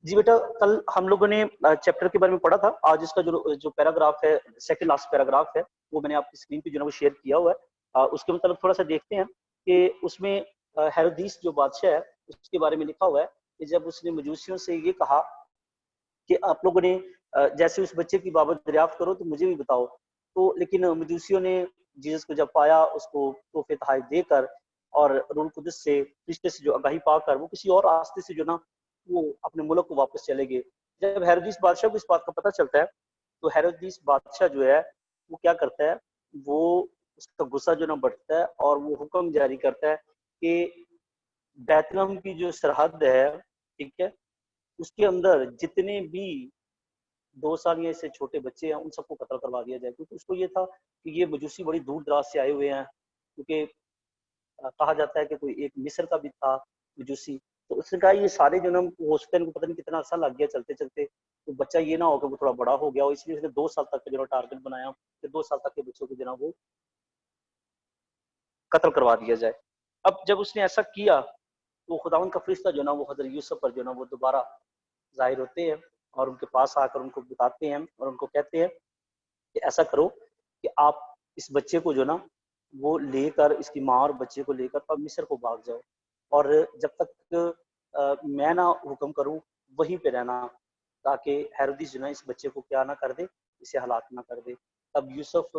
जी बेटा, कल हम लोगों ने चैप्टर के बारे में पढ़ा था। आज इसका जो जो पैराग्राफ है, सेकंड लास्ट पैराग्राफ है, वो मैंने आपकी स्क्रीन पे जो है वो शेयर किया हुआ है। उसके मतलब थोड़ा सा देखते हैं कि उसमें हेरोदीस जो बादशाह है उसके बारे में लिखा हुआ है कि जब उसने मजूसियों से ये कहा कि आप लोगों ने जैसे उस बच्चे की बाबत दरियाफ्त करो तो मुझे भी बताओ। तो लेकिन मजूसियों ने जीसस को जब पाया, उसको तोहफे तोहफे देकर और रूह कुदस से, रिश्ते से जो आगाही पाकर वो किसी और रास्ते से जो ना वो अपने मुल्क को वापस चले गए। जब हेरोदिस बादशाह को इस बात का पता चलता है तो हेरोदिस बादशाह जो है वो क्या करता है, वो उसका गुस्सा जो ना बढ़ता है और वो हुक्म जारी करता है कि बैतलहम की जो सरहद है, ठीक है, उसके अंदर जितने भी 2 साल या इससे छोटे बच्चे हैं उन सबको कत्ल करवा दिया जाए, क्योंकि उसको ये था कि ये मजूसी बड़ी दूर दराज से आए हुए हैं। क्योंकि कहा जाता है कि कोई एक मिस्र का भी था मजूसी। तो उसने कहा ये सारे जो ना हो सकता है इनको पता नहीं कितना अर्सा लग गया चलते चलते, तो बच्चा ये ना हो कि वो थोड़ा बड़ा हो गया, और इसलिए उसने 2 साल तक का जो टारगेट बनाया कि 2 साल तक के बच्चों को जो ना वो कत्ल करवा दिया जाए। अब जब उसने ऐसा किया तो खुदावन का फरिश्ता जो ना वो हजरत यूसुफ पर जो ना वो दोबारा जाहिर होते हैं और उनके पास आकर उनको बताते हैं और उनको कहते हैं कि ऐसा करो कि आप इस बच्चे को जो ना वो लेकर, इसकी माँ और बच्चे को लेकर अब मिस्र को भाग जाओ, और जब तक मैं ना हुक्म करूं वहीं पे रहना, ताकि हेरोदिस जो ना इस बच्चे को क्या ना कर दे, इसे हलाक ना कर दे। तब यूसुफ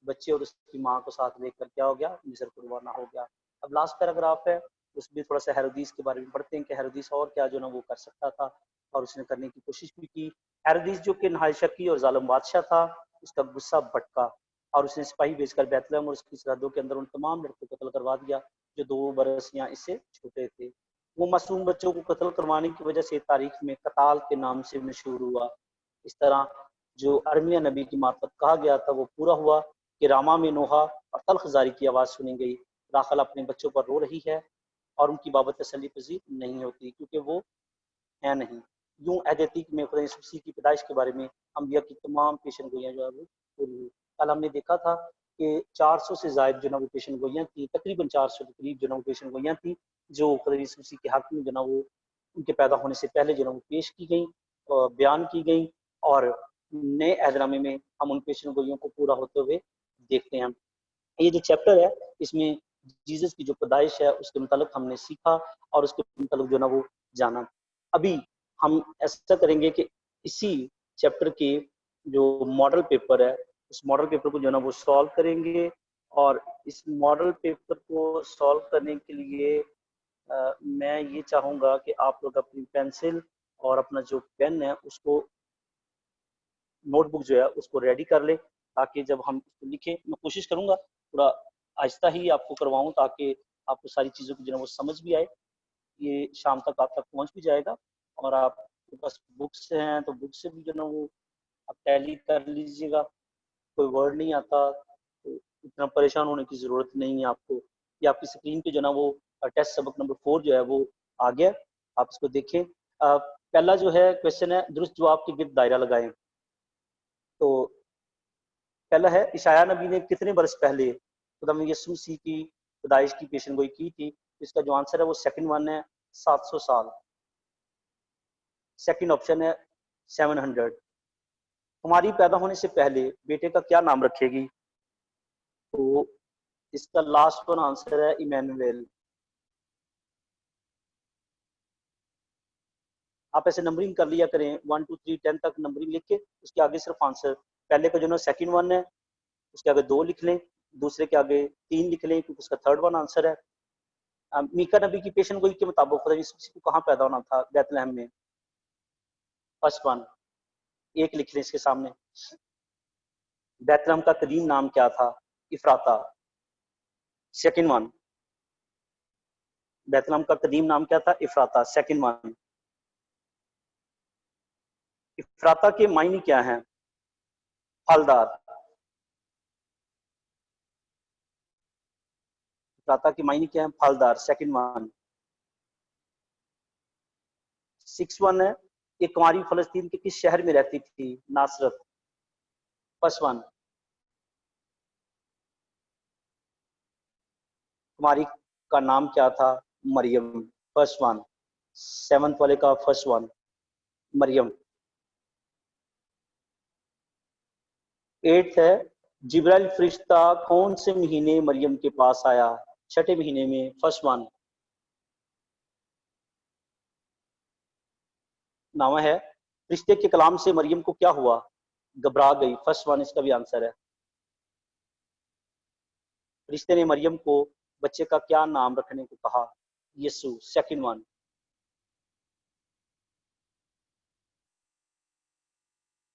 बच्चे और उसकी माँ को साथ लेकर क्या हो गया, मिस्र को रवाना हो गया। अब लास्ट पैराग्राफ है, उसमें थोड़ा सा हेरोदिस के बारे में पढ़ते हैं कि हेरोदिस और क्या जो ना वो कर सकता था, और उसने करने की कोशिश भी की। हेरोदिस जो कि नहायत शकी और जालिम बादशाह था, उसका गुस्सा भटका और उसने सिपाही भेजकर बैतलहम और उसकी सरहदों के अंदर उन तमाम लड़कों को कत्ल करवा दिया जो 2 बरस या इससे छोटे थे। वो मासूम बच्चों को कत्ल करवाने की वजह से तारीख में कताल के नाम से मशहूर हुआ। इस तरह जो अरमिया नबी की मार्फत कहा गया था वो पूरा हुआ कि रामा में नोहा और तल्ख जारी की आवाज़ सुनी गई, राखल अपने बच्चों पर रो रही है और उनकी बाबत तसल्ली पजीर नहीं होती क्योंकि वो है नहीं। यूं अहद में खुदा यीशु मसीह की पैदाइश के बारे में अम्बिया की तमाम पेशन गोइयाँ जो है वो पूरी हुई। कल हमने देखा था कि 400 से जायद जो ना वो पेशन गोइयाँ थी, तकरीबन 400 के करीब जो ना वो पेशन गोइयाँ थी जो खुदा यीशु मसीह के हक में जो ना वो उनके पैदा होने से पहले जो ना वो पेश की गई, बयान की गई, और नए अहदनामे में हम उन पेशन गोइयों को पूरा होते हुए देखते हैं। ये जो चैप्टर है इसमें जीसस की जो पैदाइश है उसके मुतालिक हमने सीखा और उसके मुतालिक जो ना वो जाना। अभी हम ऐसा करेंगे कि इसी चैप्टर के जो मॉडल पेपर है उस मॉडल पेपर को जो ना वो सॉल्व करेंगे, और इस मॉडल पेपर को सॉल्व करने के लिए मैं ये चाहूँगा कि आप लोग अपनी पेंसिल और अपना जो पेन है उसको, नोटबुक जो है उसको रेडी कर ले, ताकि जब हम इसको लिखें, मैं कोशिश करूंगा थोड़ा आहिस्ता ही आपको करवाऊं ताकि आपको सारी चीज़ों की जो है वो समझ भी आए। ये शाम तक आप तक पहुंच भी जाएगा, और आपके पास बुक्स हैं तो बुक से भी जो है ना वो आप टैली कर लीजिएगा। कोई वर्ड नहीं आता तो इतना परेशान होने की ज़रूरत नहीं है आपको। ये आपकी स्क्रीन पे जो है ना वो टेस्ट सबक नंबर 4 जो है वो आ गया, आप इसको देखें। पहला जो है क्वेश्चन है, दुरुस्त जवाब के गिर्द दायरा लगाएं। तो पहला है, इशाया नबी ने कितने बरस पहले खुदा यीशु मसीह की पैदाइश की पेशन गोई की थी? इसका जो आंसर है वो सेकंड वन है, 700 साल। सेकंड ऑप्शन है 700। हमारी पैदा होने से पहले बेटे का क्या नाम रखेगी? तो इसका लास्ट वन आंसर है इमैनुअल। आप ऐसे नंबरिंग कर लिया करें, 1 2 3 10 तक नंबरिंग लिख के उसके आगे सिर्फ आंसर, पहले का जो ना सेकंड वन है उसके आगे 2 लिख लें, दूसरे के आगे 3 लिख लें क्योंकि उसका थर्ड वन आंसर है। मीका नबी की पेशन गोई के मुताबिक खुदा यीशु मसीह को कहाँ पैदा होना था? बैतलहम में। फर्स्ट वन, एक लिख लें इसके सामने। बैतलहम का कदीम नाम क्या था? इफ्राता। सेकंड वन, बैतलहम का कदीम नाम क्या था? इफ्राता। सेकंड वन, इफ्राता के मायने क्या हैं? फलदार। इफ्राता के मायने क्या है? फलदार। Second one. सिक्स वन है, ये कुमारी फलस्तीन के किस शहर में रहती थी? नासरत। फर्स्ट वन, कुमारी का नाम क्या था? मरियम। First one. सेवंथ वाले का फर्स्ट वन। मरियम। 8th है, जिब्राइल फरिश्ता कौन से महीने मरियम के पास आया? छठे महीने में, फर्स्ट वन। नामा है, फरिश्ते के कलाम से मरियम को क्या हुआ? घबरा गई, फर्स्ट वन इसका भी आंसर है। फरिश्ते ने मरियम को बच्चे का क्या नाम रखने को कहा? यीशु, सेकंड वन।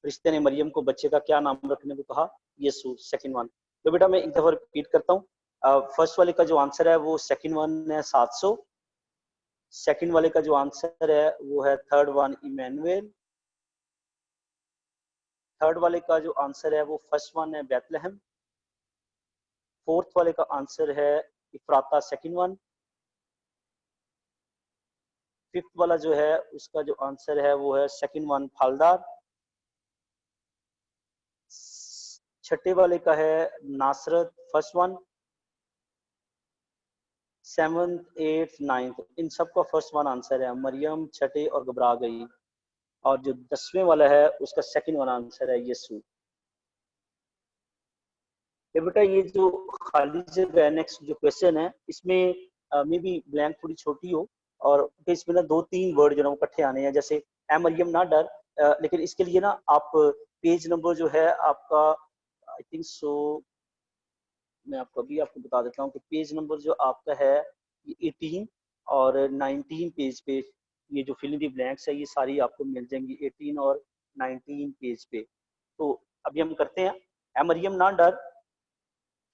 फरिश्ते ने मरियम को बच्चे का क्या नाम रखने को कहा? यीशु, सेकंड वन। तो बेटा मैं एक दफा रिपीट करता हूँ। फर्स्ट वाले का जो आंसर है वो सेकंड वन है 700। सेकंड वाले का जो आंसर है वो है थर्ड वन इमैनुअल। थर्ड वाले का जो आंसर है वो फर्स्ट वन है बेथलेहम। फोर्थ वाले का आंसर है इफ्राता, सेकंड वन। फिफ्थ वाला जो है उसका जो आंसर है वो है सेकंड वन फलदार। छठे वाले का है नासरत, first one. Seventh, eighth, ninth, इन सबका फर्स्ट वन आंसर है मरियम, छठे और घबरा गई। और जो 10वें वाला है उसका सेकंड वन आंसर है यीशु। ये बेटा ये जो खाली जगह है, नेक्स्ट जो क्वेश्चन है इसमें मे बी ब्लैंक थोड़ी छोटी हो और इसमें ना 2-3 वर्ड जो ना वो इकट्ठे आने हैं, जैसे ए मरियम ना डर। लेकिन इसके लिए ना आप पेज नंबर जो है आपका आई थिंक सो, मैं आपको अभी आपको बता देता हूँ कि पेज नंबर जो आपका है ये 18 और 19 पेज पे ये जो फिल इन द ब्लैंक्स है ये सारी आपको मिल जाएंगी 18 और 19 पेज पे। तो अभी हम करते हैं, ए मरियम ना डर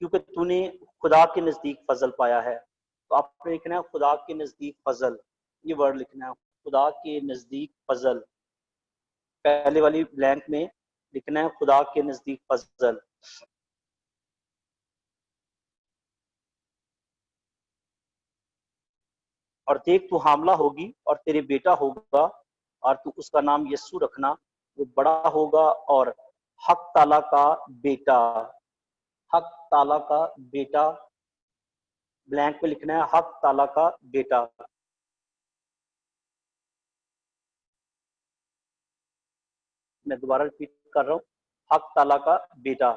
क्योंकि तूने खुदा के नजदीक फजल पाया है। तो आपने लिखना है खुदा के नजदीक फजल, ये वर्ड लिखना है, खुदा के नजदीक फजल। पहले वाली ब्लैंक में लिखना है खुदा के नजदीक फजल। और देख तू हामला होगी और तेरे बेटा होगा और तू उसका नाम यस्सु रखना, वो बड़ा होगा और हक ताला का बेटा, हक ताला का बेटा, ब्लैंक पे लिखना है हक ताला का बेटा। मैं दोबारा रिपीट कर रहा हूँ, हक ताला का बेटा।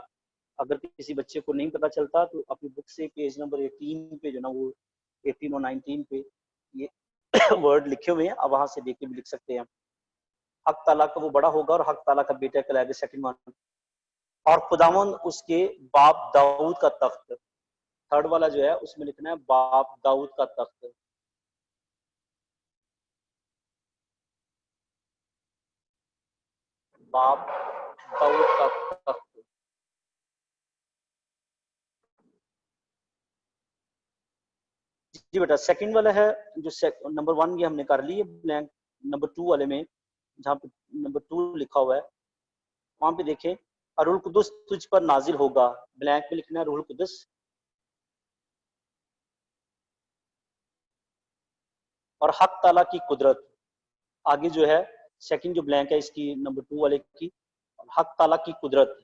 अगर किसी बच्चे को नहीं पता चलता तो अपनी बुक से पेज नंबर 18 पे जो ना वो 18 और 19 पे ये वर्ड लिखे हुए हैं, अब वहां से देख के भी लिख सकते हैं। हक ताला का वो बड़ा होगा और हक ताला का बेटा कहलाएगा, सेकंड वन। और खुदावंद उसके बाप दाऊद का तख्त, थर्ड वाला जो है उसमें लिखना है बाप दाऊद का तख्त। बाप दाऊद का तख्त। जी बेटा सेकंड वाला है जो नंबर वन ये हमने कर ली है ब्लैंक। नंबर टू वाले में जहाँ पे नंबर टू लिखा हुआ है वहां पे देखें, अरुल कुदस तुझ पर नाजिल होगा, ब्लैंक पे लिखना है रूहुल कुदस। और हक ताला की कुदरत, आगे जो है सेकंड जो ब्लैंक है इसकी नंबर टू वाले की, हक ताला की कुदरत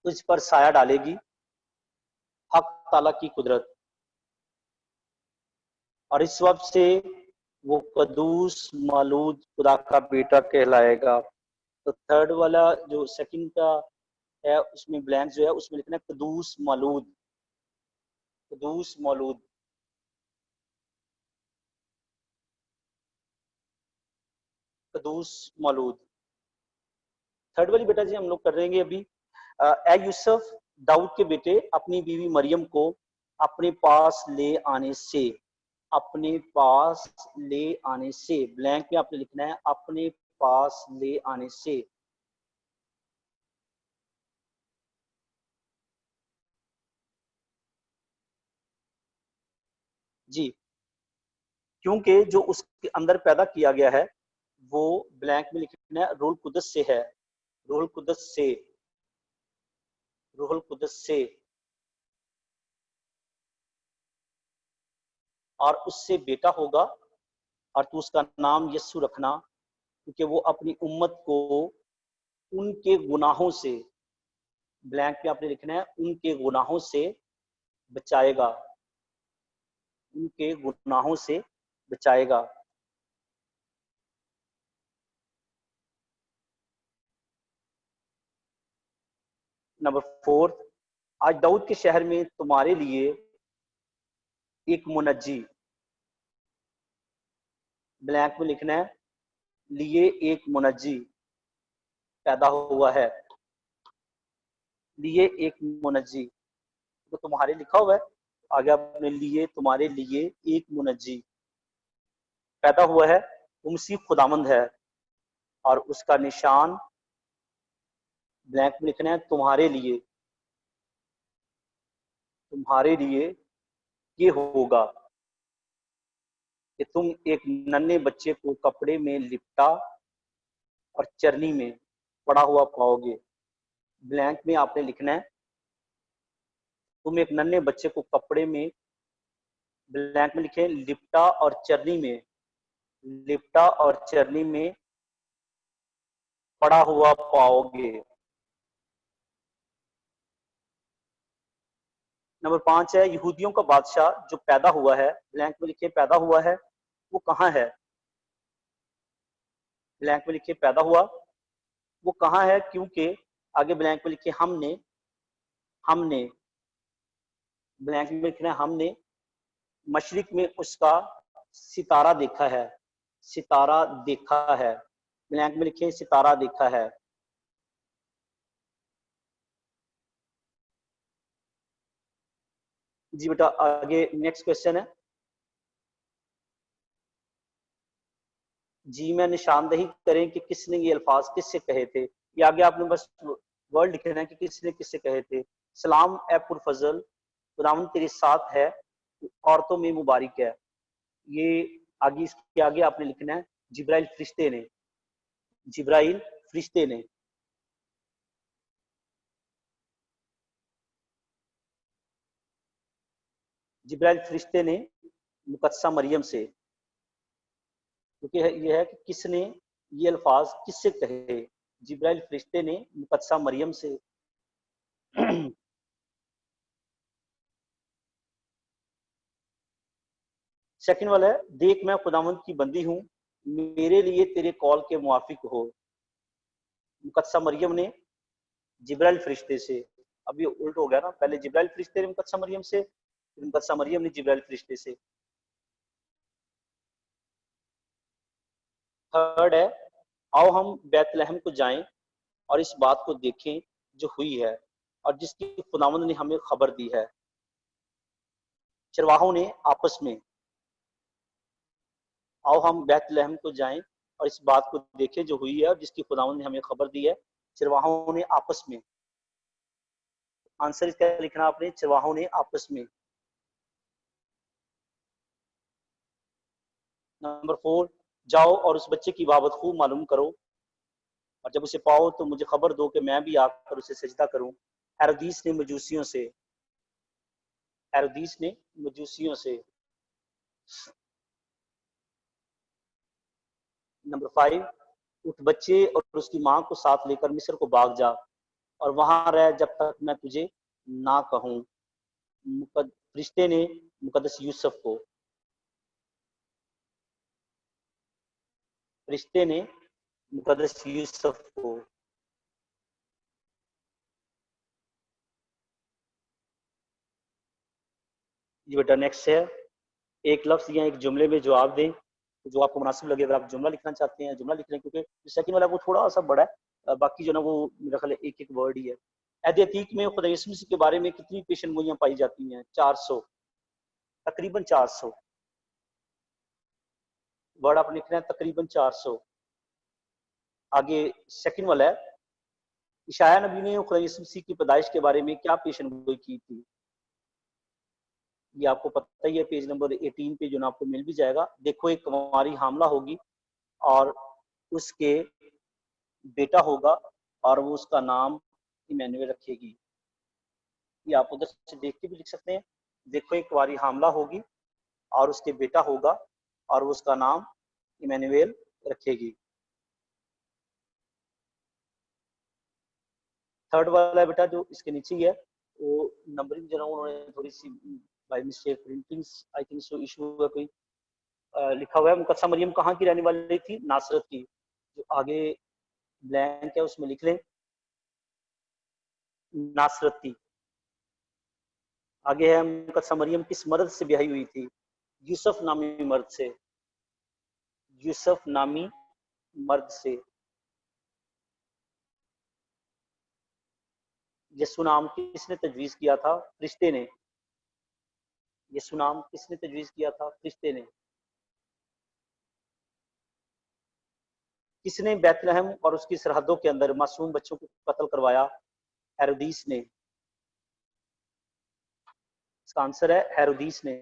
तुझ पर साया डालेगी, हक ताला की कुदरत। और इस वक्त से वो कदूस मालूद खुदा का बेटा कहलाएगा। तो थर्ड वाला जो सेकंड का है उसमें ब्लैंक जो है उसमें लिखना है कदूस मालूद, कदूस मालूद। कदूस मालूद। थर्ड वाली बेटा जी हम लोग कर रहेंगे अभी। ए यूसुफ, दाऊद के बेटे, अपनी बीवी मरियम को अपने पास ले आने से, अपने पास ले आने से, ब्लैंक में आपने लिखना है अपने पास ले आने से। जी, क्योंकि जो उसके अंदर पैदा किया गया है वो ब्लैंक में लिखना है रूहुल कुदस से है, रूहुल कुदस से, रूहुल कुदस से। और उससे बेटा होगा और तू उसका नाम यस्सु रखना क्योंकि वो अपनी उम्मत को उनके गुनाहों से, ब्लैंक पे आपने लिखना है उनके गुनाहों से बचाएगा, उनके गुनाहों से बचाएगा। नंबर 4, आज दाऊद के शहर में तुम्हारे लिए एक मुनज्जी, ब्लैंक में लिखना है, लिए एक मुनज्जी पैदा हुआ है, लिए एक मुनज्जी, तो तुम्हारे लिखा हुआ है, आगे आपने लिए तुम्हारे लिए एक मुनज्जी पैदा हुआ है, वो मसीह खुदामंद है, और उसका निशान ब्लैंक में लिखना है, तुम्हारे लिए ये होगा कि तुम एक नन्हे बच्चे को कपड़े में लिपटा और चरनी में पड़ा हुआ पाओगे। ब्लैंक में आपने लिखना है, तुम एक नन्हे बच्चे को कपड़े में, ब्लैंक में लिखे लिपटा और चरनी में पड़ा हुआ पाओगे। नंबर 5 है, यहूदियों का बादशाह जो पैदा हुआ है, ब्लैंक में लिखे पैदा हुआ है, वो कहाँ है, ब्लैंक में लिखे पैदा हुआ, वो कहाँ है, क्योंकि आगे ब्लैंक में लिखे हमने ब्लैंक में लिखना है, हमने मशरिक में उसका सितारा देखा है, ब्लैंक में लिखे सितारा देखा है। जी बेटा, आगे नेक्स्ट क्वेश्चन है, जी में निशानदही करें कि किसने ये अल्फाज किससे कहे थे। ये आगे आपने बस वर्ड लिखना है कि किसने किससे कहे थे। सलाम ए पुरफजल, खुदावंद तेरे साथ है, औरतों में मुबारक है। ये आगे, इसके आगे आपने लिखना है जिब्राइल फरिश्ते ने, जिब्राइल फरिश्ते ने। जिब्राइल फरिश्ते ने मुकद्दसा मरियम से, क्योंकि यह है कि किसने ये अल्फाज किससे कहे, जिब्राइल फरिश्ते ने मुकद्दसा मरियम से। सेकंड वाला है, देख मैं खुदावंद की बंदी हूँ, मेरे लिए तेरे कॉल के मुआफिक हो। मुकद्दसा मरियम ने जिब्राइल फरिश्ते से, अब ये उल्ट हो गया ना, पहले जिब्राइल फरिश्ते ने मुकद्दसा मरियम से, फिर मुकद्दसा मरियम ने जिब्राइल फरिश्ते से। थर्ड है, आओ हम बैतलहम को जाएं और इस बात को देखें जो हुई है और जिसकी खुदावंद ने हमें खबर दी है। चरवाहों ने आपस में, आओ हम बैतलहम को जाएं और इस बात को देखें जो हुई है और जिसकी खुदावंद ने हमें खबर दी है। चरवाहों ने आपस में, आंसर इसका लिखना आपने, चरवाहों ने आपस में। नंबर 4, जाओ और उस बच्चे की बाबत खूब मालूम करो और जब उसे पाओ तो मुझे खबर दो कि मैं भी आकर उसे सजदा करूं। हेरोदीस ने मजूसियों से, हेरोदीस ने मजूसियों से। नंबर 5, उठ बच्चे और उसकी मां को साथ लेकर मिस्र को भाग जा और वहां रह जब तक मैं तुझे ना कहूं। फरिश्ते ने मुकद्दस यूसुफ को, फरिश्ते ने मुकद्दस यूसुफ को। जी बेटा, नेक्स्ट है, एक लफ्ज या एक जुमले में जवाब दें जो आपको मुनासिब लगे। अगर आप जुमला लिखना चाहते हैं जुमला लिख लें, क्योंकि सेकंड वाला वो थोड़ा सा बड़ा है, बाकी जो ना वो मेरा ख्याल एक एक वर्ड ही है। अहद अतीक में खुदा यीशु मसीह के बारे में कितनी पेशन गोइयां पाई जाती हैं? 400, तकरीबन 400 वर्ड आप लिख रहे हैं, तकरीबन 400। आगे सेकंड वाला है, इशाया नबी ने खुदा यीशु मसीह की पैदाइश के बारे में क्या पेशन गोई की थी? ये आपको पता ही है, पेज नंबर 18 पे जो ना आपको मिल भी जाएगा। देखो एक कुंवारी हामला होगी और उसके बेटा होगा और वो उसका नाम इमैनुएल रखेगी। ये आप उधर से देख के भी लिख सकते हैं। देखो एक कुंवारी हामला होगी और उसके बेटा होगा और वो उसका नाम इमैनुएल रखेगी। थर्ड वाला बेटा जो इसके नीचे ही है, वो नंबरिंग जो ना उन्होंने थोड़ी सी by mistake printing I think so issue हुआ कोई, लिखा हुआ है मुकद्दसा मरियम कहाँ की रहने वाली थी? नासरत की। जो आगे ब्लैंक है उसमें लिख लें, नासरती। आगे है मुकद्दसा मरियम किस मर्द से ब्याही हुई थी? यूसुफ नामी मर्द से। यूसुफ नामी मर्द से। यसु नाम किसने तजवीज किया था? फरिश्ते ने। यसु नाम किसने तजवीज किया था? फरिश्ते ने। किसने बैतलहम और उसकी सरहदों के अंदर मासूम बच्चों को कत्ल करवाया? हेरोदीस ने। इसका आंसर है हेरोदीस ने।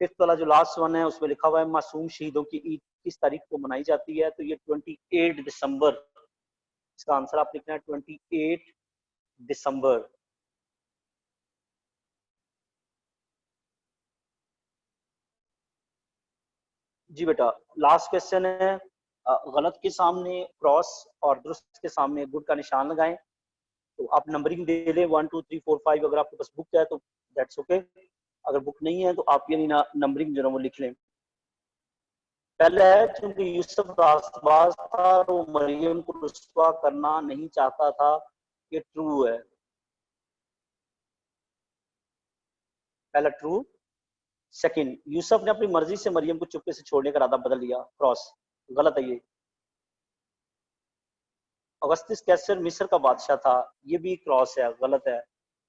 फिफ्थ वाला जो लास्ट वन है उसमें लिखा हुआ है मासूम शहीदों की ईद किस तारीख को मनाई जाती है? तो ये 28 दिसंबर। इसका आंसर आप लिखना है 28 दिसंबर। जी बेटा, लास्ट क्वेश्चन है गलत के सामने क्रॉस और दुरुस्त के सामने गुड का निशान लगाएं। तो आप नंबरिंग दे लें 1 2 3 4 5। अगर आपके पास बुक है तो दैट्स ओके। अगर बुक नहीं है तो आप यानी ना नंबरिंग जो है वो लिख लें। पहला है क्योंकि यूसुफ रास्तबाज था और वो मरियम को रुस्वा करना नहीं चाहता था। ये ट्रू है। पहला ट्रू। सेकंड, यूसुफ ने अपनी मर्जी से मरियम को चुपके से छोड़ने का इरादा बदल लिया। क्रॉस। गलत है ये। अगस्तिस कैसर मिस्र का बादशाह था। ये भी क्रॉस है, गलत है।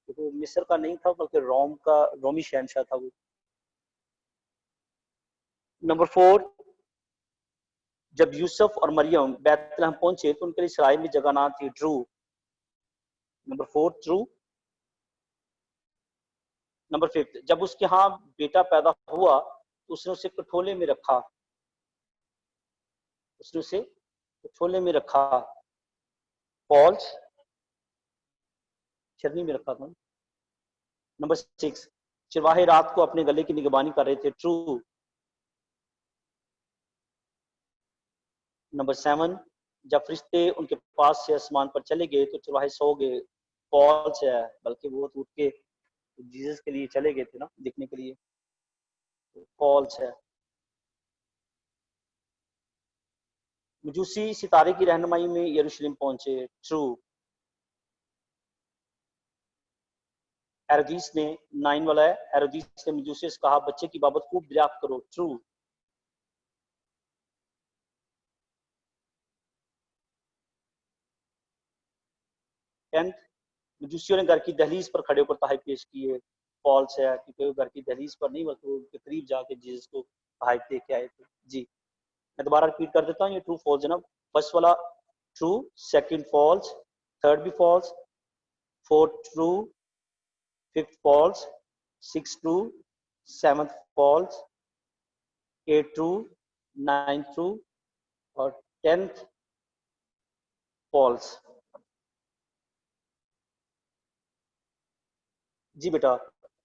तो मिस्र का नहीं था बल्कि रोमी शहनशाह था वो। नंबर 4, जब यूसुफ और मरियम बैतलहम पहुंचे तो उनके लिए सराय में जगह ना थी। ट्रू। Number 4 true. नंबर 5, जब उसके यहाँ बेटा पैदा हुआ तो उसने उसे कठोले में रखा। उसने उसे कठोले में रखा। फॉल्स। छरनी में रखा था। नंबर 6, चिरवाहे रात को अपने गले की निगरानी कर रहे थे। ट्रू। नंबर 7, जब फरिश्ते उनके पास से आसमान पर चले गए तो चिरवाहे सो गए। फॉल्स है, बल्कि वो तो उठ के जीसस के लिए चले गए थे ना दिखने के लिए। फॉल्स है। मजूसी सितारे की रहनुमाई में यरूशलेम पहुंचे। ट्रू। हेरोदीस ने 9 वाला है। हेरोदीस ने मजूसी से कहा बच्चे की बाबत खूब दरियाफ्त करो। ट्रू। 10, मजूसियों ने घर की दहलीज पर खड़े होकर तहाई पेश किए। फॉल्स है, क्योंकि वो घर की दहलीज पर नहीं बल्कि उनके करीब जाके जीसस को तहाई दे के आए थे। जी, मैं दोबारा रिपीट कर देता हूँ, ये ट्रू फॉल्स है ना। फर्स्ट वाला ट्रू, सेकंड फॉल्स, थर्ड भी false, fourth true, fifth false, six true, seventh false, eight true, ninth true और 10th फॉल्स। जी बेटा,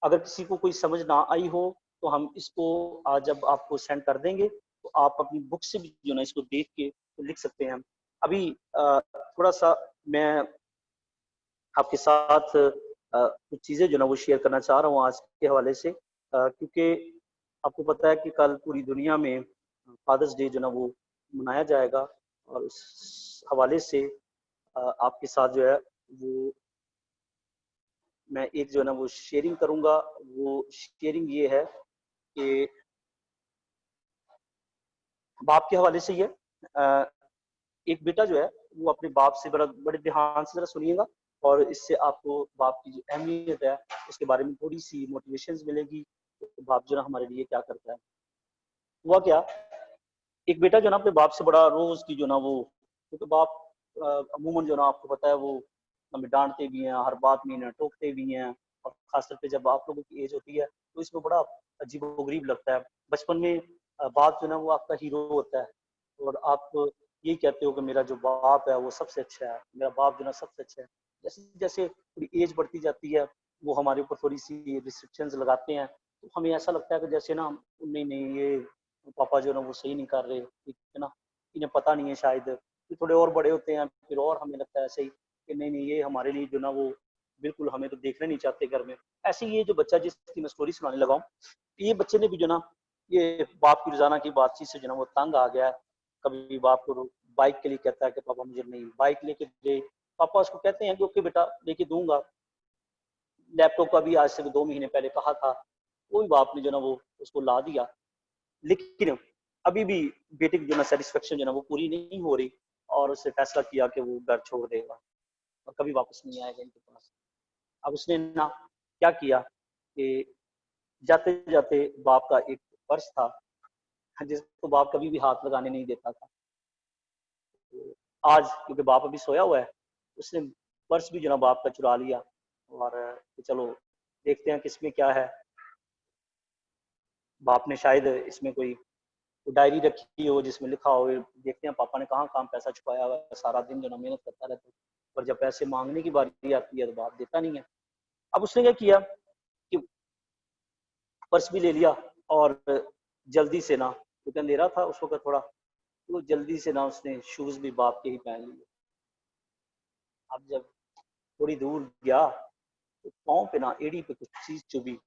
अगर किसी को कोई समझ ना आई हो तो हम इसको आज जब आपको सेंड कर देंगे तो आप अपनी बुक से भी जो ना इसको देख के तो लिख सकते हैं। अभी थोड़ा सा मैं आपके साथ कुछ चीज़ें जो ना वो शेयर करना चाह रहा हूँ आज के हवाले से, क्योंकि आपको पता है कि कल पूरी दुनिया में फादर्स डे जो ना वो मनाया जाएगा और उस हवाले से आपके साथ जो है वो मैं एक जो है ना वो शेयरिंग करूंगा। वो शेयरिंग ये है कि बाप के हवाले से ये एक बेटा जो है वो अपने बाप से बड़े ध्यान से जरा सुनिएगा और इससे आपको बाप की जो अहमियत है उसके बारे में थोड़ी सी मोटिवेशन मिलेगी। तो बाप जो ना हमारे लिए क्या करता है। हुआ क्या, एक बेटा जो ना अपने बाप से बड़ा रोज की जो ना वो, क्योंकि बाप अमूमन जो ना आपको पता है वो हमें डांटते भी हैं, हर बात में ना टोकते भी हैं। और खासतौर पे जब आप लोगों की एज होती है तो इसमें बड़ा अजीबोगरीब लगता है। बचपन में बाप जो ना वो आपका हीरो होता है और आप यही कहते हो कि मेरा जो बाप है वो सबसे अच्छा है, मेरा बाप जो ना सबसे अच्छा है। जैसे जैसे थोड़ी एज बढ़ती जाती है वो हमारे ऊपर थोड़ी सी रिस्ट्रिक्शंस लगाते हैं तो हमें ऐसा लगता है कि जैसे ना नहीं नहीं ये पापा जो ना वो सही नहीं कर रहे, ठीक है ना, इन्हें पता नहीं है शायद। फिर थोड़े और बड़े होते हैं फिर और हमें लगता है ऐसे ही कि नहीं नहीं ये हमारे लिए जो ना वो बिल्कुल हमें तो देखना नहीं चाहते घर में। ऐसे ही ये जो बच्चा जिसकी मैं स्टोरी सुनाने लगा हूँ, ये बच्चे ने भी जो ना ये बाप की रोजाना की बातचीत से जो ना वो तंग आ गया है। कभी बाप को बाइक के लिए कहता है कि पापा मुझे नहीं बाइक लेके दे। पापा उसको कहते हैं कि ओके बेटा लेके दूंगा। लैपटॉप का भी आज से 2 महीने पहले कहा था, वो भी बाप ने जो ना वो उसको ला दिया। लेकिन अभी भी बेटे की जो ना सेटिस्फेक्शन जो ना वो पूरी नहीं हो रही, और उसने फैसला किया कि वो घर छोड़ देगा और कभी वापस नहीं आएगा इनके पास। अब उसने ना क्या किया कि जाते जाते बाप का एक पर्स था जिसको बाप कभी भी हाथ लगाने नहीं देता था। तो आज क्योंकि बाप अभी सोया हुआ है, उसने पर्स भी जो ना बाप का चुरा लिया, और चलो देखते हैं किसमें क्या है। बाप ने शायद इसमें कोई डायरी रखी हो जिसमें लिखा हो, देखते हैं पापा ने कहाँ कहाँ पैसा छुपाया हुआ है। सारा दिन जो ना मेहनत करता रहता है, और जब पैसे मांगने की बारी आती है तो बाप देता नहीं है। अब उसने क्या किया कि पर्स भी ले लिया, और जल्दी से ना, क्योंकि अंधेरा था उस वक्त थोड़ा, तो जल्दी से ना उसने शूज भी बाप के ही पहन लिए। अब जब थोड़ी दूर गया तो पाँव पे ना एड़ी पे कुछ चीज चुभी।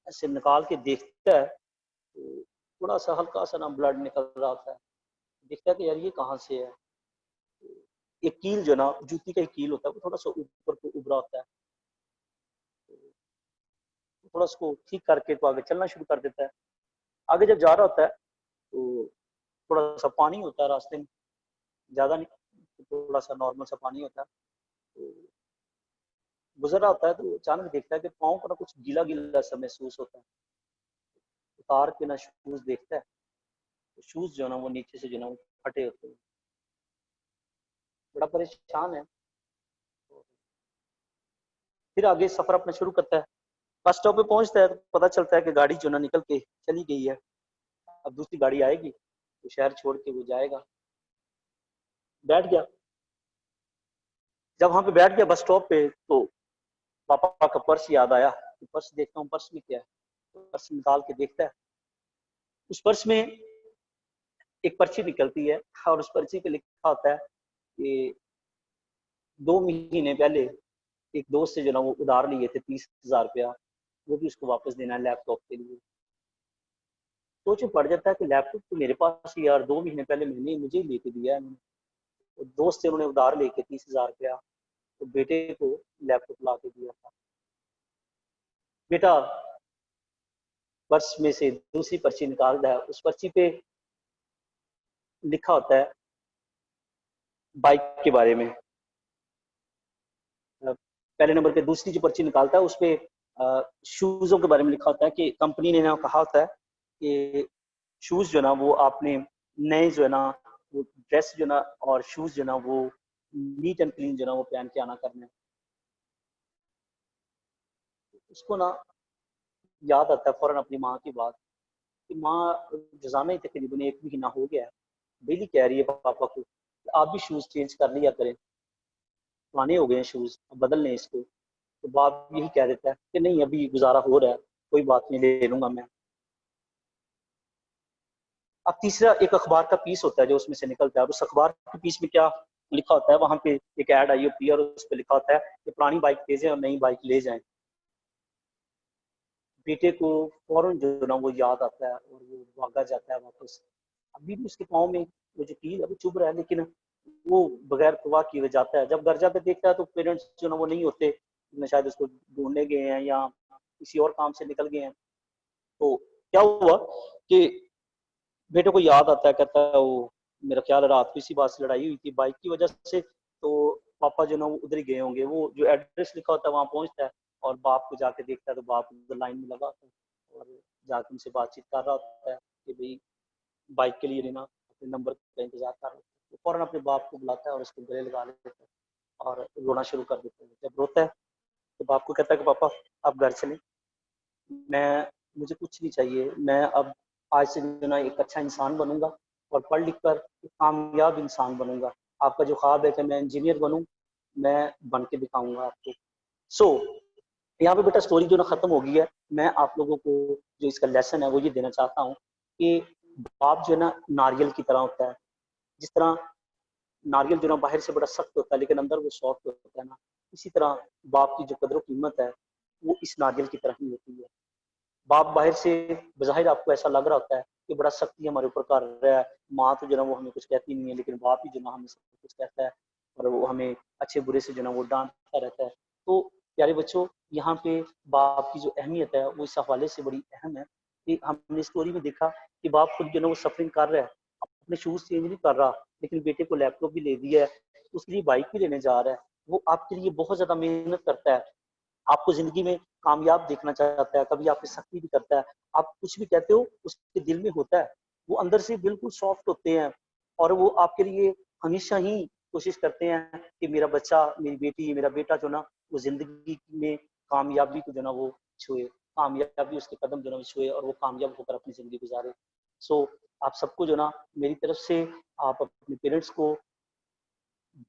ऐसे निकाल के देखता है तो थोड़ा सा हल्का सा ना ब्लड निकल रहा था। देखता है कि यार ये कहाँ से है। एक कील जो ना जूती का ही कील होता है, वो थोड़ा सा ऊपर को उभरा होता है। तो थोड़ा उसको ठीक करके तो आगे चलना शुरू कर देता है। आगे जब जा रहा होता है तो थोड़ा सा पानी होता है रास्ते में, ज्यादा नहीं, थोड़ा सा नॉर्मल सा पानी होता है। तो गुजर रहा होता है तो अचानक देखता है कि पाँव को ना कुछ गीला गीला सा महसूस होता है। उतार के ना शूज देखता है तो शूज जो है ना वो नीचे से जो है ना वो फटे होते हैं। बड़ा परेशान है। फिर आगे सफर अपना शुरू करता है। बस स्टॉप पे पहुंचता है तो पता चलता है कि गाड़ी जो ना निकल के चली गई है। अब दूसरी गाड़ी आएगी तो शहर छोड़ के वो जाएगा। बैठ गया। जब वहां पे बैठ गया बस स्टॉप पे तो पापा का पर्स याद आया। पर्स देखता हूँ, पर्स में क्या है। पर्स निकाल के देखता है, उस पर्स में एक पर्ची निकलती है, और उस पर्ची पे लिखा होता है कि 2 महीने पहले एक दोस्त से जो ना वो उधार लिए थे 30,000 रुपया, वो भी उसको वापस देना है लैपटॉप के लिए। सोच में पड़ जाता है कि लैपटॉप तो मेरे पास ही यार 2 महीने पहले मैंने मुझे ही लेके दिया है। तो दोस्त से उन्होंने उधार लेके 30,000 रुपया तो बेटे को लैपटॉप ला के दिया था। बेटा पर्स में से दूसरी पर्ची निकालता है, उस पर्ची पे लिखा होता है बाइक के बारे में। पहले नंबर पे दूसरी जो पर्ची निकालता है उस पे शूजों के बारे में लिखा होता है कि कंपनी ने ना कहा होता है कि शूज जो ना वो आपने नए जो है ना वो ड्रेस जो ना और शूज जो ना वो नीट एंड क्लीन जो ना वो पहन के आना करना है। उसको ना याद आता है फौरन अपनी माँ की बात कि माँ रोजाना ही तकरीबन 1 महीना हो गया है डेली कह रही है पापा को कि आप भी शूज चेंज कर लिया करें, पुराने हो गए हैं शूज, अब बदल लें इसको। तो बाप यही कह देता है कि नहीं अभी गुजारा हो रहा है, कोई बात नहीं, ले लूंगा मैं। अब तीसरा एक अखबार का पीस होता है जो उसमें से निकलता है, और उस अखबार के पीस में क्या लिखा होता है, वहां पे एक ऐड आई होती है और उस पर लिखा होता है कि पुरानी बाइक दे जाए और नई बाइक ले जाएं। बेटे को फौरन जो ना वो याद आता है और वो भागा जाता है वापस। अभी भी उसके पाँव में वो जो कील अभी चुभ रहा है, लेकिन वो बगैर परवाह किए हुए जाता है। जब घर जाकर देखता है तो पेरेंट्स जो ना वो नहीं होते, शायद उसको ढूंढने गए हैं या किसी और काम से निकल गए हैं। तो क्या हुआ कि बेटे को याद आता है, कहता है वो मेरा ख्याल है रात को इसी बात से लड़ाई हुई थी बाइक की वजह से। तो पापा जो ना वो उधर ही गए होंगे, वो जो एड्रेस लिखा होता है वहां पहुंचता है और बाप को जाके देखता है तो बाप उधर लाइन में लगा होता है और जाके उनसे बातचीत कर रहा होता है कि भाई बाइक के लिए ना अपने नंबर का इंतजार कर रहा है। तो फौरन अपने बाप को बुलाता है और उसको गले लगा लेता है और रोना शुरू कर देता है। जब रोता है तो बाप को कहता है कि पापा आप घर चलें, मैं मुझे कुछ नहीं चाहिए, मैं अब आज से जो ना एक अच्छा इंसान बनूंगा और पढ़ लिख कर एक कामयाब इंसान बनूंगा। आपका जो ख्वाब है कि मैं इंजीनियर बनूं, मैं बन के दिखाऊंगा आपको। सो यहाँ पे बेटा स्टोरी जो ना खत्म हो गई है। मैं आप लोगों को जो इसका लेसन है वो ये देना चाहता हूँ कि बाप जो है ना नारियल की तरह होता है। जिस तरह नारियल जो ना बाहर से बड़ा सख्त होता है लेकिन अंदर वो सॉफ्ट होता है ना, इसी तरह बाप की जो कदर कीमत है वो इस नारियल की तरह ही होती है। बाप बाहर से बज़ाहिर आपको ऐसा लग रहा होता है कि बड़ा सख्ती हमारे ऊपर कर रहा है, माँ तो जो है ना वो हमें कुछ कहती नहीं है, लेकिन बाप ही जो है ना हमें सब कुछ कहता है और वो हमें अच्छे बुरे से जो है ना वो डांटता रहता है। तो प्यारे बच्चों, यहाँ पे बाप की जो अहमियत है वो इस हवाले से बड़ी अहम है कि हमने स्टोरी में देखा कि बाप खुद जो है ना वो सफरिंग कर रहा है, अपने शूज चेंज नहीं कर रहा, लेकिन बेटे को लैपटॉप भी ले दिया है, उसके लिए बाइक भी लेने जा रहा है, वो आपके लिए बहुत ज्यादा मेहनत करता है, आपको जिंदगी में कामयाब देखना चाहता है, कभी आपकी सख्ती भी करता है, आप कुछ भी कहते हो उसके दिल में होता है, वो अंदर से बिल्कुल सॉफ्ट होते हैं और वो आपके लिए हमेशा ही कोशिश करते हैं कि मेरा बच्चा, मेरी बेटी, मेरा बेटा जो ना वो जिंदगी में कामयाबी को जो ना वो छुए, कामयाबी उसके कदम जो ना वो छुए और वो कामयाब होकर अपनी जिंदगी गुजारे। सो आप सबको जो ना मेरी तरफ से आप अपने पेरेंट्स को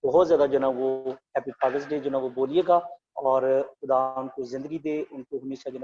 बहुत ज़्यादा जो ना वो हैप्पी फादर्स डे जो ना वो बोलिएगा और खुदा उनको ज़िंदगी दे, उनको हमेशा जो